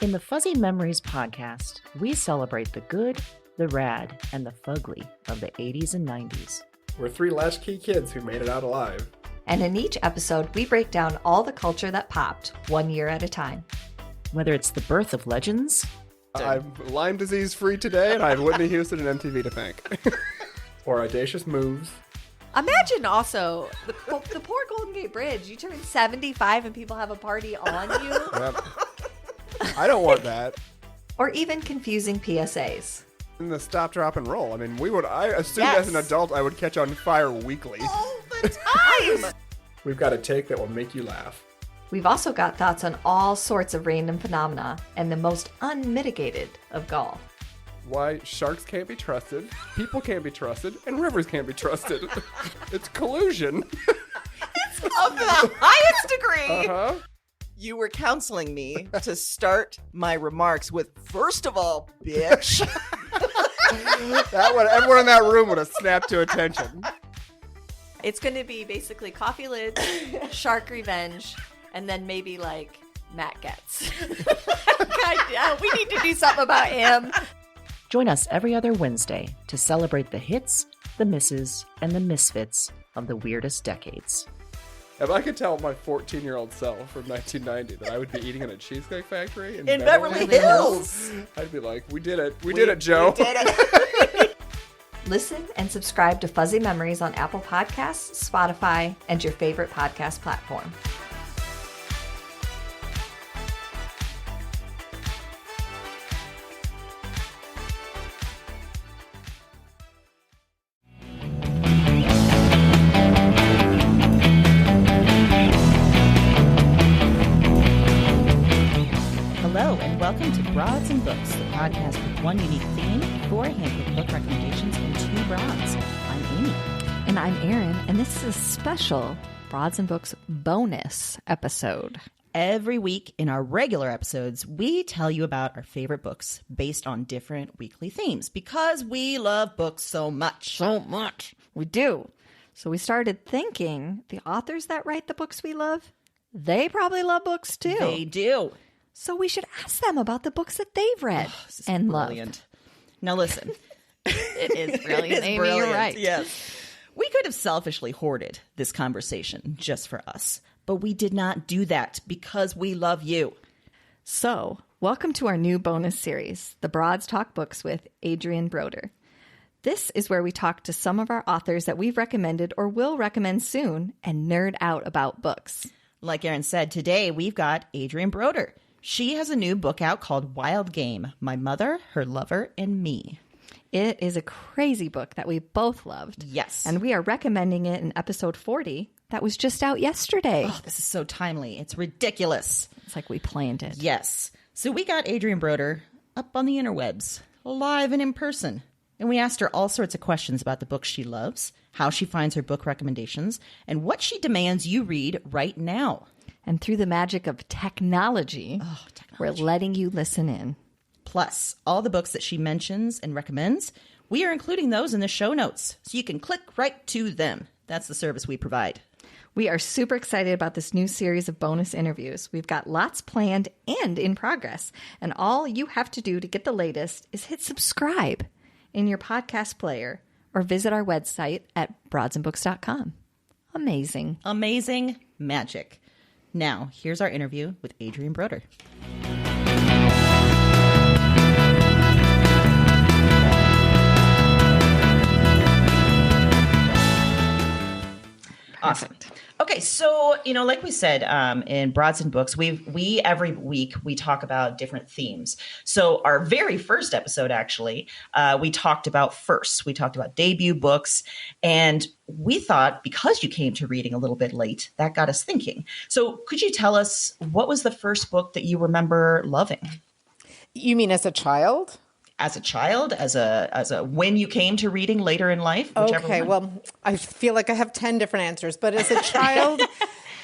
In the Fuzzy Memories podcast, we celebrate the good, the rad, and the fugly of the 80s and 90s. We're three latchkey kids who made it out alive. And in each episode, we break down all the culture that popped, 1 year at a time. Whether it's the birth of legends... I'm Lyme disease free today, and I have Whitney Houston and MTV to thank. Or audacious moves. Imagine also the poor Golden Gate Bridge. You turn 75 and people have a party on you. Yep. I don't want that. Or even confusing PSAs. And the stop, drop, and roll. I mean, I assumed as an adult I would catch on fire weekly. All the time! We've got a take that will make you laugh. We've also got thoughts on all sorts of random phenomena and the most unmitigated of golf. Why sharks can't be trusted, people can't be trusted, and rivers can't be trusted. It's collusion. It's of the highest degree. Uh-huh. You were counseling me to start my remarks with, first of all, bitch. Everyone in that room would have snapped to attention. It's going to be basically coffee lids, shark revenge, and then maybe like Matt Getz. God, we need to do something about him. Join us every other Wednesday to celebrate the hits, the misses, and the misfits of the weirdest decades. If I could tell my 14-year-old self from 1990 that I would be eating in a Cheesecake Factory in Beverly Hills, I'd be like, we did it. We did it, Joe. We did it. Listen and subscribe to Fuzzy Memories on Apple Podcasts, Spotify, and your favorite podcast platform. Hello, and welcome to Broads and Books, the podcast with one unique theme, 4 handpicked book recommendations, and 2 broads. I'm Amy. And I'm Erin, and this is a special Broads and Books bonus episode. Every week in our regular episodes, we tell you about our favorite books based on different weekly themes because we love books so much. So much. We do. So we started thinking the authors that write the books we love, they probably love books too. They do. So we should ask them about the books that they've read This is and brilliant. loved. Now listen. It is brilliant, It is Amy, brilliant. you're right. Yes. We could have selfishly hoarded this conversation just for us, but we did not do that because we love you. So, welcome to our new bonus series, The Broads Talk Books with Adrienne Brodeur. This is where we talk to some of our authors that we've recommended or will recommend soon and nerd out about books. Like Erin said, today we've got Adrienne Brodeur. She has a new book out called Wild Game, My Mother, Her Lover, and Me. It is a crazy book that we both loved. Yes. And we are recommending it in episode 40 that was just out yesterday. Oh, this is so timely. It's ridiculous. It's like we planned it. Yes. So we got Adrienne Brodeur up on the interwebs, live and in person. And we asked her all sorts of questions about the books she loves, how she finds her book recommendations, and what she demands you read right now. And through the magic of technology, we're letting you listen in. Plus, all the books that she mentions and recommends, we are including those in the show notes, so you can click right to them. That's the service we provide. We are super excited about this new series of bonus interviews. We've got lots planned and in progress. And all you have to do to get the latest is hit subscribe in your podcast player or visit our website at broadsandbooks.com. Amazing. Amazing magic. Now, here's our interview with Adrienne Brodeur. Awesome. Okay, so, like we said, in Broads and Books, we every week we talk about different themes. So our very first episode, actually, we talked about firsts. We talked about debut books, and we thought because you came to reading a little bit late, that got us thinking. So could you tell us what was the first book that you remember loving? You mean as a child? As a child, as a when you came to reading later in life? Okay, well, I feel like I have 10 different answers, but as a child,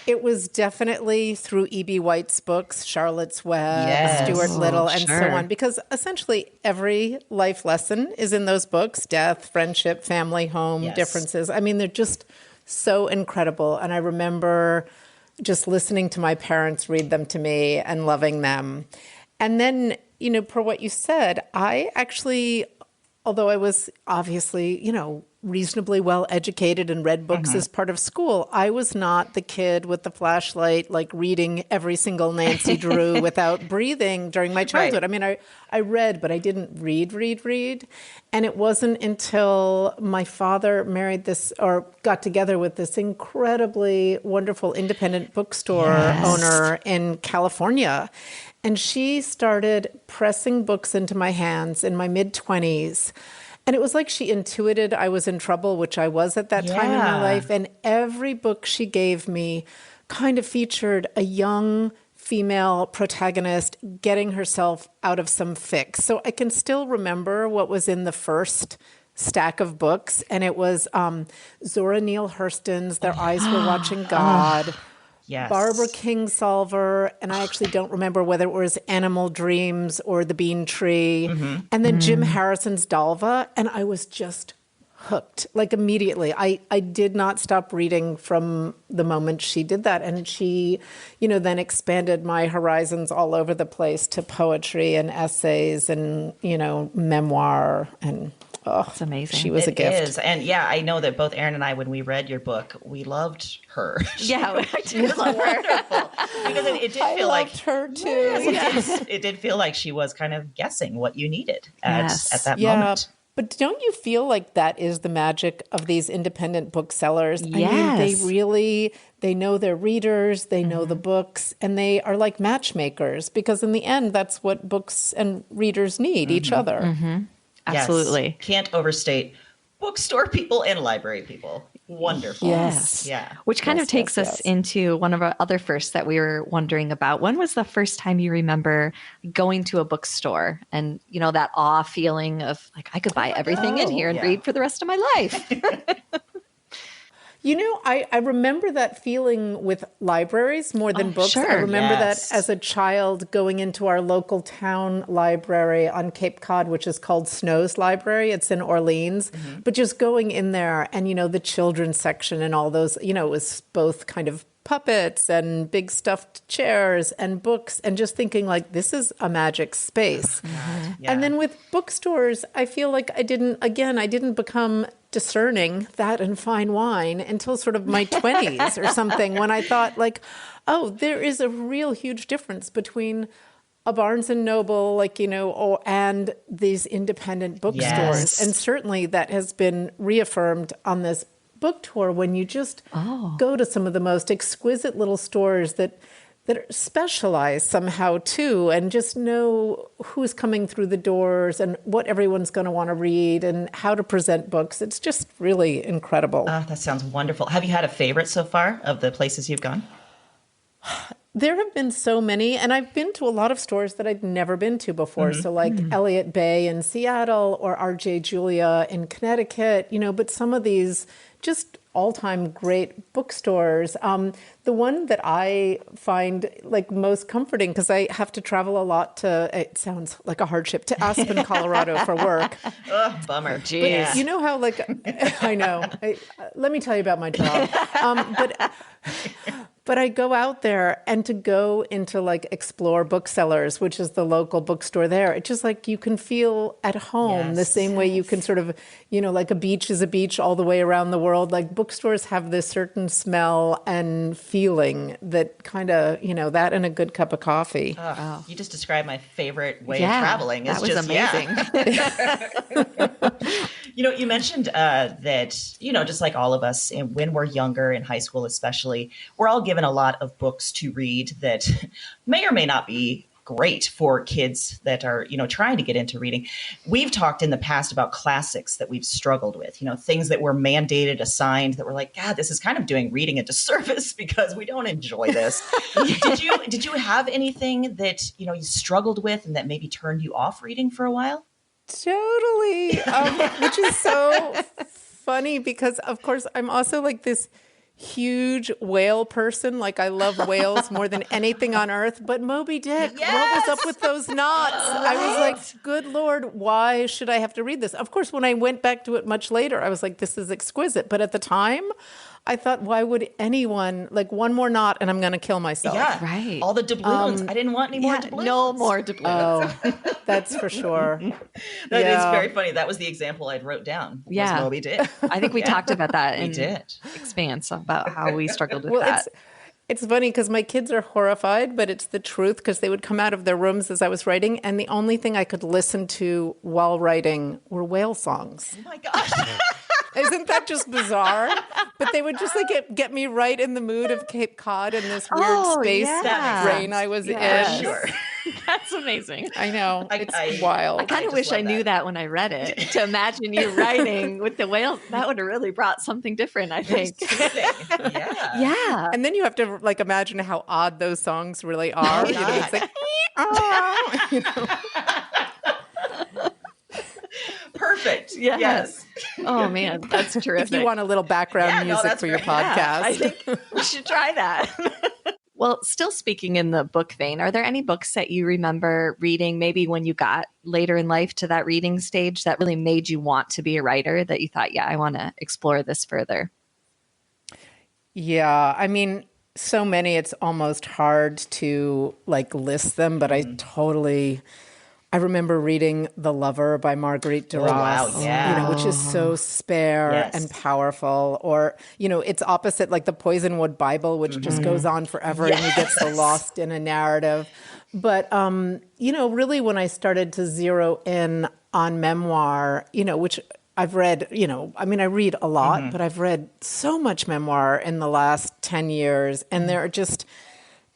it was definitely through E.B. White's books, Charlotte's Web, Yes. Stuart Little, and sure. so on, because essentially every life lesson is in those books: death, friendship, family, home, Yes. differences. I mean, they're just so incredible. And I remember just listening to my parents read them to me and loving them. And then, per what you said, I actually, although I was obviously, reasonably well educated and read books as part of school, I was not the kid with the flashlight, like reading every single Nancy Drew without breathing during my childhood. Right. I mean, I read, but I didn't read. And it wasn't until my father married got together with this incredibly wonderful independent bookstore owner in California. And she started pressing books into my hands in my mid-20s. And it was like she intuited I was in trouble, which I was at that time in my life. And every book she gave me kind of featured a young female protagonist getting herself out of some fix. So I can still remember what was in the first stack of books. And it was Zora Neale Hurston's Their Eyes Were Watching God. Yes. Barbara Kingsolver, and I actually don't remember whether it was Animal Dreams or The Bean Tree, and then Jim Harrison's Dalva, and I was just hooked, like immediately. I did not stop reading from the moment she did that, and she, then expanded my horizons all over the place to poetry and essays and, memoir, and it's amazing. She was a gift. It is. And I know that both Erin and I, when we read your book, we loved her. Yeah, I did love her. Wonderful. Because it did feel like her too. It did feel like she was kind of guessing what you needed at that moment. But don't you feel like that is the magic of these independent booksellers? Yes. I mean, they know their readers, they know the books, and they are like matchmakers, because in the end, that's what books and readers need, each other. Absolutely. Yes. Can't overstate bookstore people and library people. Wonderful. Yes. Yeah. Which kind of takes us into one of our other firsts that we were wondering about. When was the first time you remember going to a bookstore and, that awe feeling of like, I could buy everything in here and read for the rest of my life? I remember that feeling with libraries more than books. Sure. I remember that as a child going into our local town library on Cape Cod, which is called Snow's Library. It's in Orleans. But just going in there and, the children's section and all those, it was both kind of puppets and big stuffed chairs and books, and just thinking like, this is a magic space. And then with bookstores, I feel like I didn't become discerning that and fine wine until sort of my 20s or something, when I thought like, oh, there is a real huge difference between a Barnes and Noble, and these independent bookstores. Yes. And certainly that has been reaffirmed on this book tour when you just go to some of the most exquisite little stores that are specialized somehow too, and just know who's coming through the doors and what everyone's going to want to read and how to present books. It's just really incredible. That sounds wonderful. Have you had a favorite so far of the places you've gone? There have been so many, and I've been to a lot of stores that I'd never been to before. So like Elliott Bay in Seattle or R.J. Julia in Connecticut, but some of these just all-time great bookstores. The one that I find like most comforting, because I have to travel a lot it sounds like a hardship, to Aspen, Colorado for work. Oh, bummer. Jeez. You know how I know. Let me tell you about my job. But I go out there, and to go into Explore Booksellers, which is the local bookstore there, it's just like you can feel at home the same way you can sort of, like a beach is a beach all the way around the world. Like bookstores have this certain smell and feeling that kind of, that and a good cup of coffee. Oh, you just described my favorite way of traveling. That was amazing. You mentioned that, just like all of us, when we're younger, in high school especially, we're all given a lot of books to read that may or may not be great for kids that are, trying to get into reading. We've talked in the past about classics that we've struggled with, things that were mandated, assigned, that were like, God, this is kind of doing reading a disservice because we don't enjoy this. Did you have anything that, you struggled with and that maybe turned you off reading for a while? Totally. Which is so funny because, of course, I'm also like this huge whale person. Like, I love whales more than anything on earth. But Moby Dick, what was up with those knots? I was like, good Lord, why should I have to read this? Of course, when I went back to it much later, I was like, this is exquisite. But at the time, I thought, why would anyone, like, one more knot and I'm going to kill myself? Yeah. Right. All the doubloons. I didn't want any more doubloons. No more doubloons. Oh, that's for sure. That is very funny. That was the example I wrote down. Was Yeah. Moby Dick. I think we talked about that We in did. Expanse about how we struggled with Well, that. it's funny because my kids are horrified, but it's the truth because they would come out of their rooms as I was writing, and the only thing I could listen to while writing were whale songs. Oh my gosh. Isn't that just bizarre? But they would just like get me right in the mood of Cape Cod and this weird space brain I was in. Sure. That's amazing. I know. I It's wild. I kind of just wish I love knew that. that when I read it. To imagine you writing with the whale, that would have really brought something different, I think. Yeah. Yeah. And then you have to like imagine how odd those songs really are. You know, it's like, you know. Perfect. Yes. Yes. Oh, man. That's terrific. If you want a little background Yeah, no, music that's for your great. podcast. I think we should try that. Well, still speaking in the book vein, are there any books that you remember reading maybe when you got later in life to that reading stage that really made you want to be a writer that you thought, yeah, I want to explore this further? Yeah, I mean, so many, it's almost hard to like list them, but I remember reading The Lover by Marguerite Duras, wow, yeah. which is so spare Yes. and powerful. Or, it's opposite like the Poisonwood Bible, which just goes on forever and you get so lost in a narrative. But, really when I started to zero in on memoir, which I've read, I read a lot, but I've read so much memoir in the last 10 years. And there are just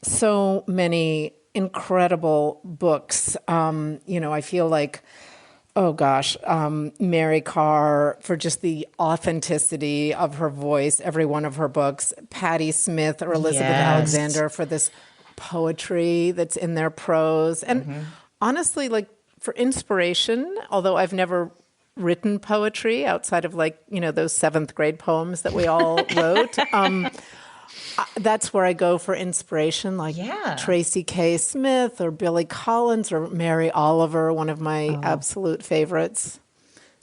so many incredible books. I feel like, Mary Carr, for just the authenticity of her voice, every one of her books, Patti Smith or Elizabeth Alexander for this poetry that's in their prose. And honestly, like for inspiration, although I've never written poetry outside of like, those 7th grade poems that we all wrote, that's where I go for inspiration, like Tracy K. Smith or Billy Collins or Mary Oliver, one of my absolute favorites.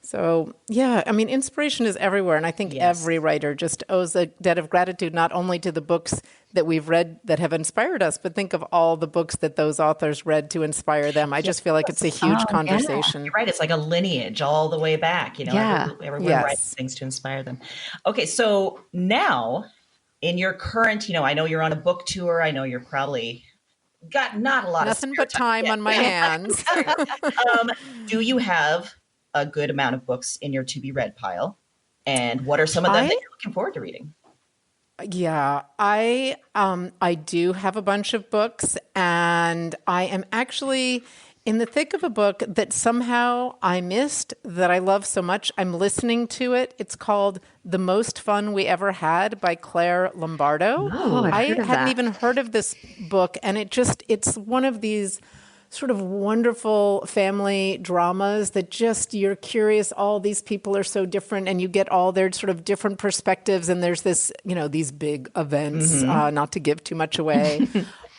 So, inspiration is everywhere. And I think every writer just owes a debt of gratitude, not only to the books that we've read that have inspired us, but think of all the books that those authors read to inspire them. I just feel like it's a huge conversation. You're right. It's like a lineage all the way back. Everyone writes things to inspire them. Okay, so now in your current, I know you're on a book tour. I know you're probably got not a lot Nothing of but time on my hands. Do you have a good amount of books in your to be read pile? And what are some of them that you're looking forward to reading? Yeah, I do have a bunch of books, and I am actually in the thick of a book that somehow I missed that I love so much. I'm listening to it. It's called The Most Fun We Ever Had by Claire Lombardo. Oh, I hadn't even heard of this book, and it's one of these sort of wonderful family dramas that just, you're curious, all these people are so different and you get all their sort of different perspectives, and there's this, these big events, not to give too much away.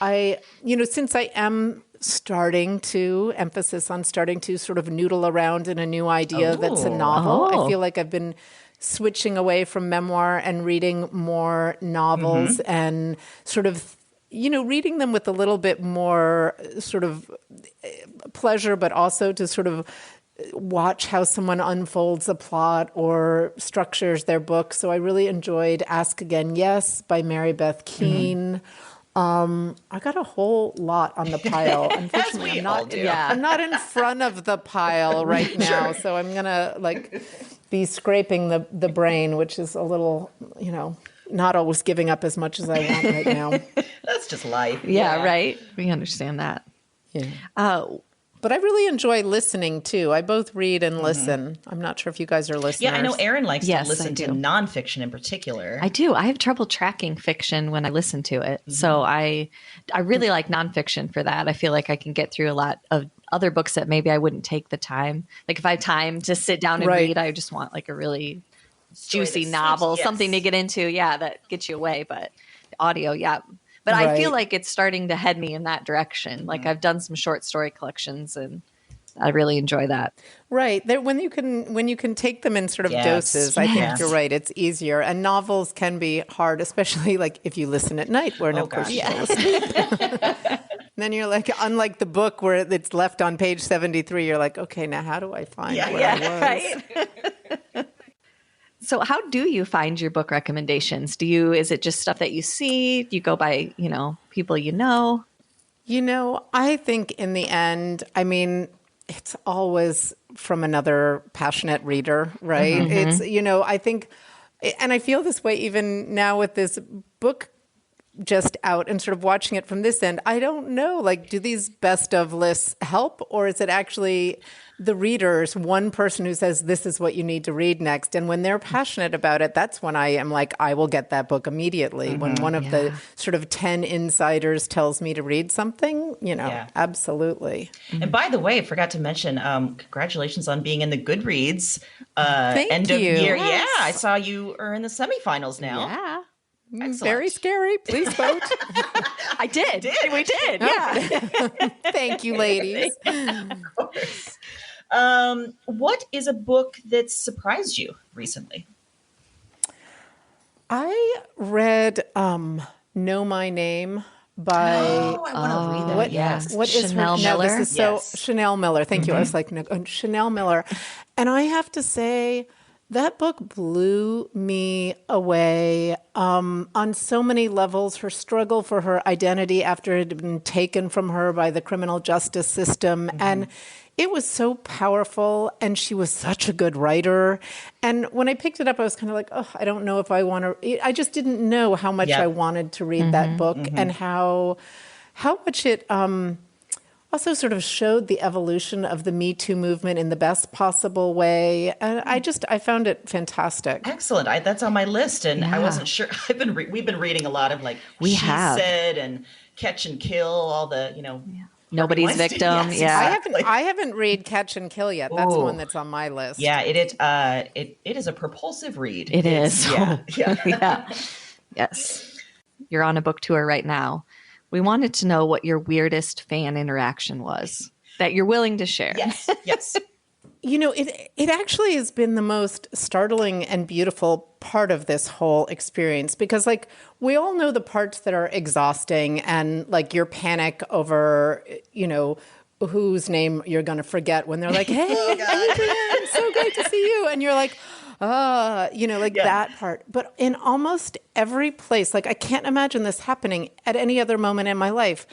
Since I am starting to sort of noodle around in a new idea that's a novel, I feel like I've been switching away from memoir and reading more novels and sort of reading them with a little bit more sort of pleasure, but also to sort of watch how someone unfolds a plot or structures their book. So I really enjoyed Ask Again, Yes by Mary Beth Keane. I got a whole lot on the pile. Unfortunately, I'm not in front of the pile right now. So I'm going to be scraping the brain, which is a little, not always giving up as much as I want right now. That's just life. Yeah, right. We understand that. Yeah. But I really enjoy listening too. I both read and listen. I'm not sure if you guys are listeners. Yeah, I know Erin likes Yes, to listen to nonfiction in particular. I do. I have trouble tracking fiction when I listen to it. So I really like nonfiction for that. I feel like I can get through a lot of other books that maybe I wouldn't take the time. Like if I have time to sit down and read, I just want like a really juicy novel, something to get into. Yeah, that gets you away. But audio, But I feel like it's starting to head me in that direction. Like I've done some short story collections, and I really enjoy that. Right. When you can take them in sort of Yes. doses, I think Yes. you're right. It's easier. And novels can be hard, especially like if you listen at night, where of course you fall asleep. And then you're like, unlike the book where it's left on page 73, you're like, okay, now how do I find where I was? Right? So how do you find your book recommendations? Is it just stuff that you see? Do you go by, people you know? I think in the end, it's always from another passionate reader, right? It's, I think, and I feel this way even now with this book just out and sort of watching it from this end. I don't know, like, do these best of lists help, or is it actually the readers, one person who says, this is what you need to read next? And when they're passionate about it, that's when I am like, I will get that book immediately. When one of the sort of 10 insiders tells me to read something, absolutely. And by the way, I forgot to mention, congratulations on being in the Goodreads Thank end of you. year. Yes. Yeah, I saw you are in the semifinals now. Yeah. Excellent. Very scary. Please vote. I did. We did. Yeah. Thank you, ladies. Of course. What is a book that surprised you recently? I read Know My Name by I want to read that. what? Yes. What is Chanel her? No, Miller? this is so Yes. Chanel Miller. Thank you. I was like, no, Chanel Miller, and I have to say that book blew me away on so many levels. Her struggle for her identity after it had been taken from her by the criminal justice system, and it was so powerful, and she was such a good writer. And when I picked it up, I was kind of like, oh, I don't know if I want to. I just didn't know how much I wanted to read that book, and how much it also sort of showed the evolution of the Me Too movement in the best possible way. And I found it fantastic. Excellent. That's on my list, and I wasn't sure. We've been reading a lot of We She have. Said and Catch and Kill, all the Nobody's Weinstein. Victim. Yes, Yeah. exactly. I haven't read Catch and Kill yet. That's Ooh. one that's on my list. Yeah, it is a propulsive read. It is. Yeah. Yeah. Yes. You're on a book tour right now. We wanted to know what your weirdest fan interaction was that you're willing to share. Yes. It actually has been the most startling and beautiful part of this whole experience, because like we all know the parts that are exhausting and like your panic over, whose name you're going to forget when they're like, hey, Adrienne, so great to see you. And you're like, that part. But in almost every place, like I can't imagine this happening at any other moment in my life.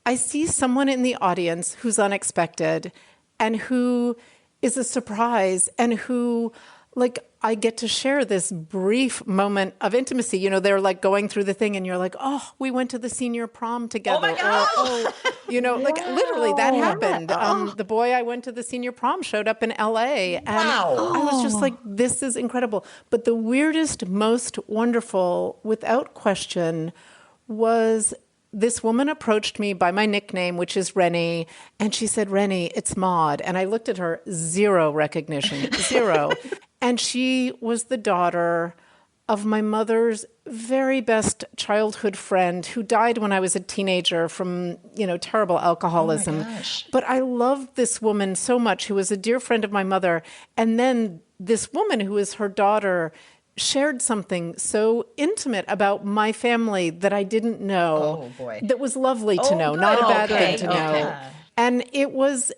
I see someone in the audience who's unexpected and who is a surprise, and who, like, I get to share this brief moment of intimacy. They're like going through the thing and you're like, oh, we went to the senior prom together. Oh my God. Like literally that happened. The boy I went to the senior prom showed up in LA, and I was just like, this is incredible. But the weirdest, most wonderful, without question, was this woman approached me by my nickname, which is Rennie, and she said, Rennie, it's Maud. And I looked at her, zero recognition, zero. And she was the daughter of my mother's very best childhood friend who died when I was a teenager from, terrible alcoholism. Oh my gosh. But I loved this woman so much, who was a dear friend of my mother. And then this woman who is her daughter shared something so intimate about my family that I didn't know. Oh, boy. That was lovely to know, good. not a bad Okay. thing to know. Okay. And it was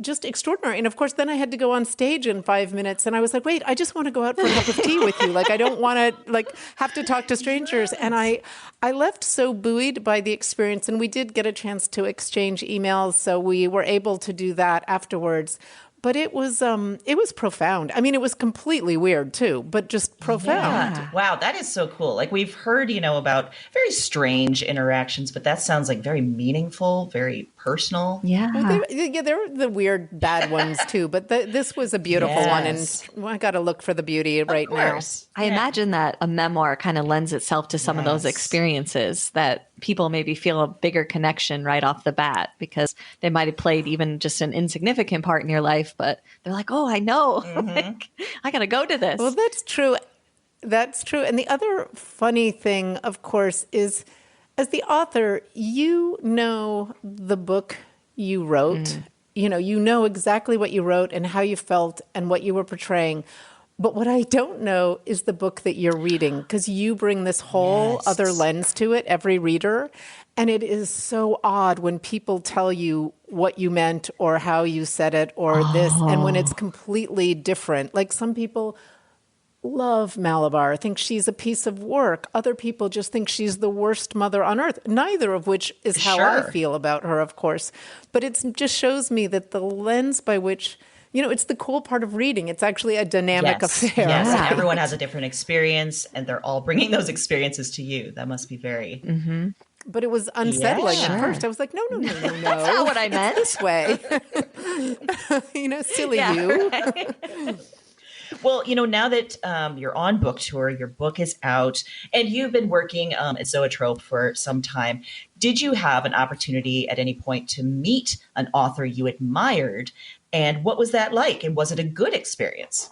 just extraordinary. And of course, then I had to go on stage in 5 minutes, and I was like, wait, I just want to go out for a cup of tea with you. Like, I don't want to have to talk to strangers. And I left so buoyed by the experience, and we did get a chance to exchange emails, so we were able to do that afterwards. But it was profound. I mean, it was completely weird too, but just profound. Yeah. Wow, that is so cool. Like we've heard, about very strange interactions, but that sounds like very meaningful, very personal. Yeah. Well, there were the weird bad ones too, but this was a beautiful one, and I got to look for the beauty right now. I imagine that a memoir kind of lends itself to some of those experiences that people maybe feel a bigger connection right off the bat, because they might have played even just an insignificant part in your life, but they're like, oh, I know. Like, I got to go to this. Well, that's true. That's true. And the other funny thing, of course, is as the author, the book you wrote, you know exactly what you wrote and how you felt and what you were portraying. But what I don't know is the book that you're reading, because you bring this whole other lens to it, every reader. And it is so odd when people tell you what you meant or how you said it or this, and when it's completely different. Like some people love Malabar, think she's a piece of work. Other people just think she's the worst mother on earth, neither of which is how I feel about her, of course. But it just shows me that the lens by which... it's the cool part of reading. It's actually a dynamic affair. Yes, right? and everyone has a different experience, and they're all bringing those experiences to you. That must be very... Mm-hmm. But it was unsettling at first. I was like, no. That's not what I meant. This way. Silly you. Right. Well, now that you're on book tour, your book is out, and you've been working at Zoetrope for some time. Did you have an opportunity at any point to meet an author you admired? And what was that like? And was it a good experience?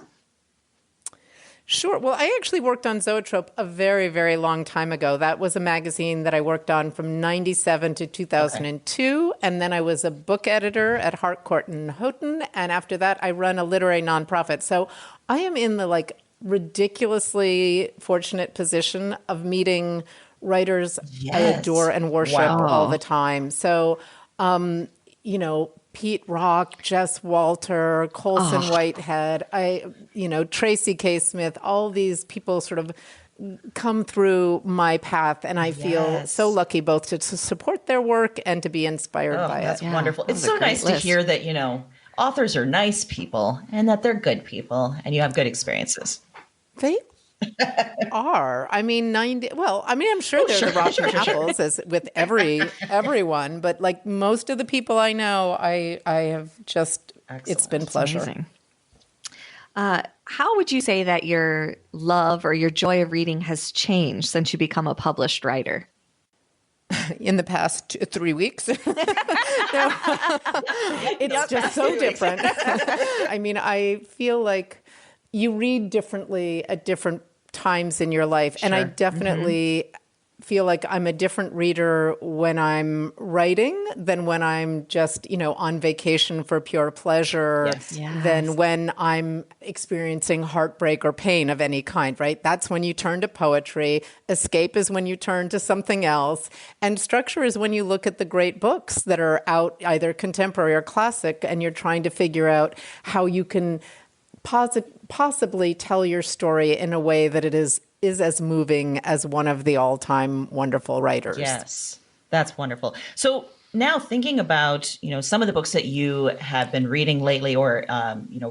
Sure. Well, I actually worked on Zoetrope a very, very long time ago. That was a magazine that I worked on from 97 to 2002. Okay. And then I was a book editor at Harcourt and Houghton. And after that, I run a literary nonprofit. So I am in the ridiculously fortunate position of meeting writers I adore and worship all the time. So, Pete Rock, Jess Walter, Colson Whitehead, Tracy K. Smith, all these people sort of come through my path, and I feel so lucky both to support their work and to be inspired by it. That's wonderful. It's so nice to hear that, authors are nice people and that they're good people and you have good experiences. They are. I mean, I'm sure they're the rotten apples as with everyone, but most of the people I know, I have just, it's been pleasure. Amazing. How would you say that your love or your joy of reading has changed since you become a published writer? In the past 3 weeks. It's just so different. I mean, I feel like you read differently at different times in your life. Sure. And I definitely feel like I'm a different reader when I'm writing than when I'm just, on vacation for pure pleasure than when I'm experiencing heartbreak or pain of any kind, right? That's when you turn to poetry. Escape is when you turn to something else. And structure is when you look at the great books that are out, either contemporary or classic, and you're trying to figure out how you can possibly tell your story in a way that it is as moving as one of the all-time wonderful writers. Yes, that's wonderful. So now thinking about, some of the books that you have been reading lately or,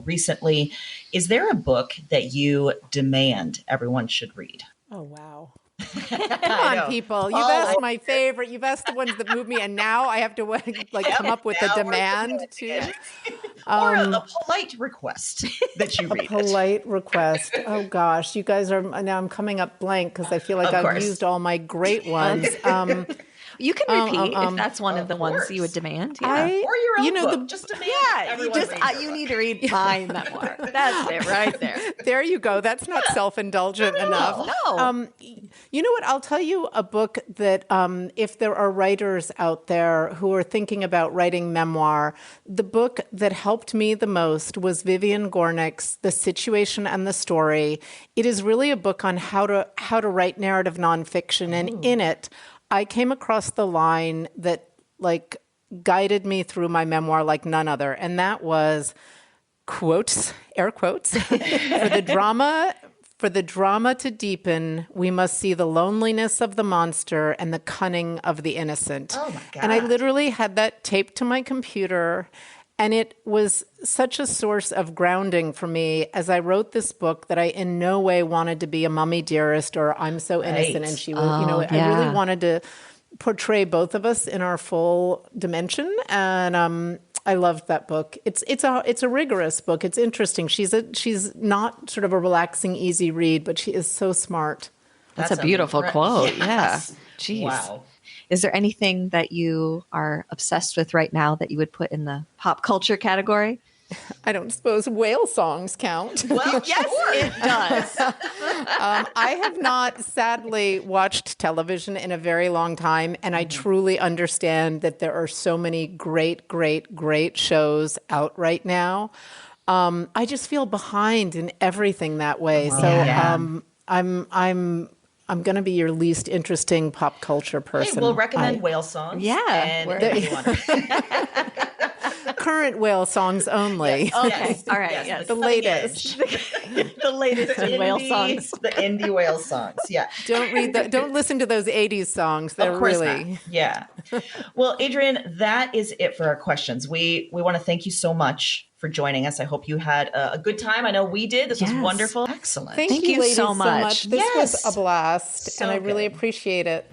recently, is there a book that you demand everyone should read? Oh, wow. Come on, people. You've asked my favorite. You've asked the ones that move me, and now I have to come up with a demand too. Or a polite request that you read. A polite request. Oh gosh, you guys are now. I'm coming up blank because I feel like I've used all my great ones. You can repeat if that's one of the ones you would demand. Yeah. Or your own book. Just demand. You need to read my memoir. That's it right there. There you go. That's not self-indulgent enough. No. You know what? I'll tell you a book that if there are writers out there who are thinking about writing memoir, the book that helped me the most was Vivian Gornick's The Situation and the Story. It is really a book on how to write narrative nonfiction, and in it, I came across the line that guided me through my memoir like none other. And that was, quotes, air quotes, for the drama to deepen, we must see the loneliness of the monster and the cunning of the innocent. Oh my God. And I literally had that taped to my computer. And it was such a source of grounding for me as I wrote this book that I in no way wanted to be a mummy dearest or I'm so innocent. And she was, I really wanted to portray both of us in our full dimension. And I loved that book. It's a rigorous book. It's interesting. She's not sort of a relaxing, easy read, but she is so smart. That's a beautiful quote. Yes. Yeah. Jeez. Wow. Is there anything that you are obsessed with right now that you would put in the pop culture category? I don't suppose whale songs count. Well, yes, it does. I have not, sadly, watched television in a very long time, and I truly understand that there are so many great, great, great shows out right now. I just feel behind in everything that way. So I'm going to be your least interesting pop culture person. Hey, we'll recommend whale songs. Yeah, and if you want current whale songs only. Yes. Okay. Yes. All right. Yes. Yes. The latest. The latest whale indie- songs. The indie whale songs. Yeah. Don't listen to those 80s songs. They're Of course really not. Yeah. Well, Adrienne, that is it for our questions. We want to thank you so much for joining us. I hope you had a good time. I know we did. This was Yes. wonderful. Excellent. Thank Thank you you ladies so much. This Yes. was a blast, So and I really good. appreciate it.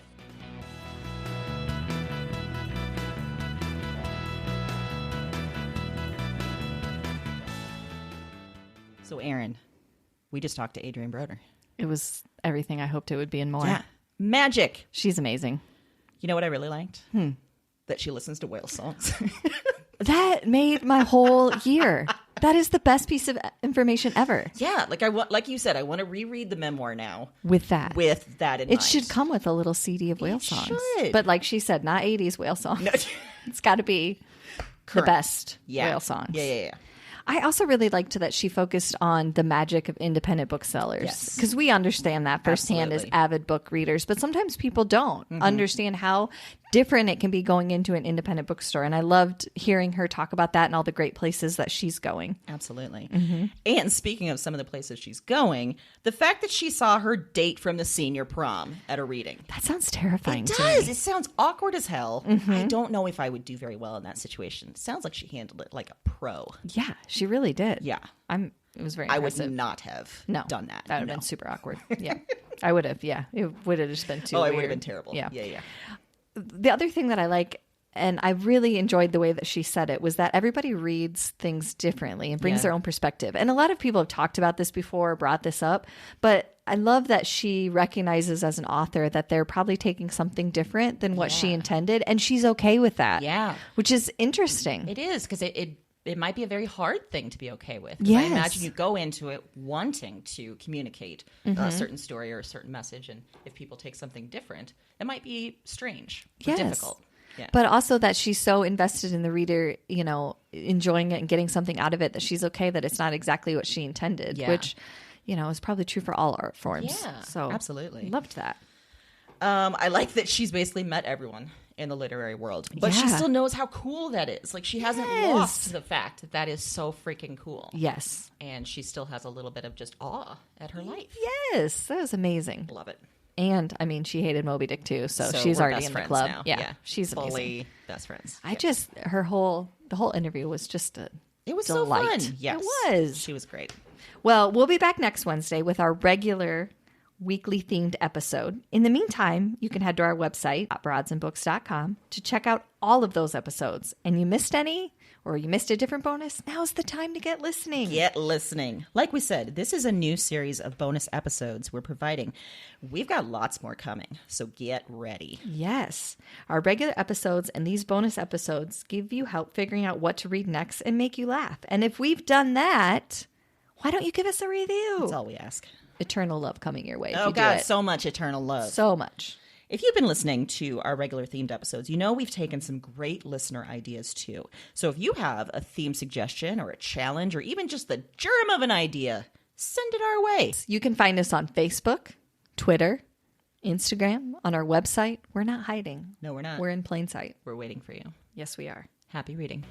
So, Aaron, we just talked to Adrienne Brodeur. It was everything I hoped it would be and more. Yeah. Magic. She's amazing. You know what I really liked? That she listens to whale songs. That made my whole year. That is the best piece of information ever. Yeah. Like you said, I want to reread the memoir now With that. with that in It mind. should come with a little CD of whale It songs. should. But like she said, not 80s whale songs. No. It's got to be Current. the best Yeah. whale songs. Yeah. I also really liked that she focused on the magic of independent booksellers. Yes. Because we understand that firsthand as Absolutely. avid book readers, but sometimes people don't understand how different it can be going into an independent bookstore. And I loved hearing her talk about that and all the great places that she's going. Absolutely. And speaking of some of the places she's going, the fact that she saw her date from the senior prom at a reading. That sounds terrifying It to does. me. It sounds awkward as hell. I don't know if I would do very well in that situation. It sounds like she handled it like a pro. Yeah, she really did. Yeah. It was very I would impressive. not have done that. That would have been super awkward. Yeah. I would have. Yeah. It would have just been too Oh, weird. it would have been terrible. Yeah. Yeah. The other thing that I like, and I really enjoyed the way that she said it, was that everybody reads things differently and brings Yeah. their own perspective. And a lot of people have talked about this before, brought this up, but I love that she recognizes as an author that they're probably taking something different than what she intended, and she's okay with that. Yeah. Which is interesting. It is, because it might be a very hard thing to be okay with. 'Cause Yes. I imagine you go into it wanting to communicate a certain story or a certain message, and if people take something different, it might be strange or Yes. difficult. Yeah. But also that she's so invested in the reader, enjoying it and getting something out of it, that she's okay that it's not exactly what she intended, Yeah. which, is probably true for all art forms. Yeah, So absolutely. loved that. I like that she's basically met everyone in the literary world, but she Yeah. still knows how cool that is. Like, she hasn't Yes. lost The fact that that is so freaking cool. Yes. And she still has a little bit of just awe at her life. Yes. That was amazing. Love it. And I mean, she hated Moby Dick too, so she's we're already best in the friends club. now. Yeah, she's amazing. fully best friends. The whole interview was just a It was delight. so fun. Yes, It was. She was great. Well, we'll be back next Wednesday with our regular weekly themed episode. In the meantime, you can head to our website, broadsandbooks.com, to check out all of those episodes. And you missed any, or you missed a different bonus, now's the time to get listening. Get listening. Like we said, this is a new series of bonus episodes we're providing. We've got lots more coming, so get ready. Yes. Our regular episodes and these bonus episodes give you help figuring out what to read next and make you laugh. And if we've done that, why don't you give us a review? That's all we ask. Eternal love coming your way. if Oh, you do God, it. so much eternal love. So much. If you've been listening to our regular themed episodes, you know we've taken some great listener ideas too. So if you have a theme suggestion or a challenge or even just the germ of an idea, send it our way. You can find us on Facebook, Twitter, Instagram, on our website. We're not hiding. No, we're not. We're in plain sight. We're waiting for you. Yes, we are. Happy reading.